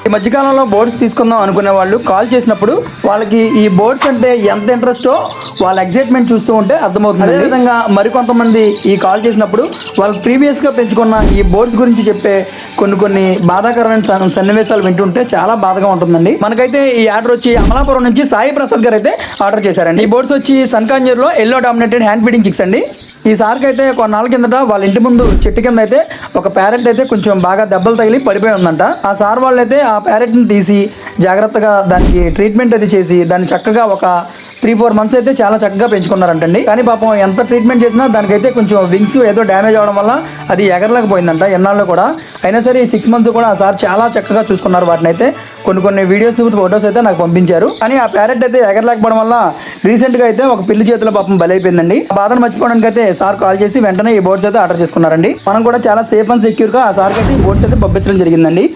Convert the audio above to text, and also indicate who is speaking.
Speaker 1: ఈ మధ్యకాలంలో బోర్డ్స్ తీసుకుందాం అనుకునే వాళ్ళు కాల్ చేసినప్పుడు వాళ్ళకి ఈ బోర్డ్స్ అంటే ఎంత ఇంట్రెస్టో వాళ్ళ ఎగ్జైట్మెంట్ చూస్తూ ఉంటే అర్థమవుతుంది. అదేవిధంగా మరికొంతమంది ఈ కాల్ చేసినప్పుడు వాళ్ళు ప్రీవియస్గా పెంచుకున్న ఈ బోర్డ్స్ గురించి చెప్పే కొన్ని బాధాకరమైన సన్నివేశాలు వింటుంటే చాలా బాధగా ఉంటుందండి. మనకైతే ఈ ఆర్డర్ వచ్చి అమలాపురం నుంచి సాయి ప్రసాద్ గారు అయితే ఆర్డర్ చేశారండి. ఈ బోర్డ్స్ వచ్చి సన్కాంజర్లో yellow dominated hand feeding chicks అండి. ఈ సార్కి అయితే కొన్నాళ్ళ కిందట వాళ్ళ ఇంటి ముందు చెట్టు కింద అయితే ఒక ప్యారెట్ అయితే కొంచెం బాగా దెబ్బలు తగిలి పడిపోయి ఉందంట. ఆ సార్ వాళ్ళు అయితే ఆ ప్యారెట్ని తీసి జాగ్రత్తగా దానికి ట్రీట్మెంట్ అది చేసి దాన్ని చక్కగా ఒక 3-4 మంత్స్ అయితే చాలా చక్కగా పెంచుకున్నారంటండి. కానీ పాపం ఎంత ట్రీట్మెంట్ చేసినా దానికైతే కొంచెం వింగ్స్ ఏదో డ్యామేజ్ అవడం వల్ల అది ఎగరలేకపోయిందంట ఎన్నాళ్ళు కూడా. అయినా సరే ఈ 6 మంత్స్ కూడా ఆ సార్ చాలా చక్కగా చూసుకున్నారు వాటిని అయితే. కొన్ని వీడియోస్ ఫొటోస్ అయితే నాకు పంపించారు. కానీ ఆ ప్యారెట్ అయితే ఎగరలేకపోవడం వల్ల రీసెంట్గా అయితే ఒక పిల్లి చేతిలో పాపం బలైపోయిందండి. ఆ బాధను మర్చిపోవడానికి అయితే సార్ కాల్ చేసి వెంటనే ఈ బోర్డ్స్ అయితే ఆర్డర్ చేసుకున్నారండి. మనం కూడా చాలా సేఫ్ అండ్ సెక్యూర్గా ఆ సార్కి అయితే ఈ బోర్డ్స్ అయితే పంపించడం జరిగిందండి.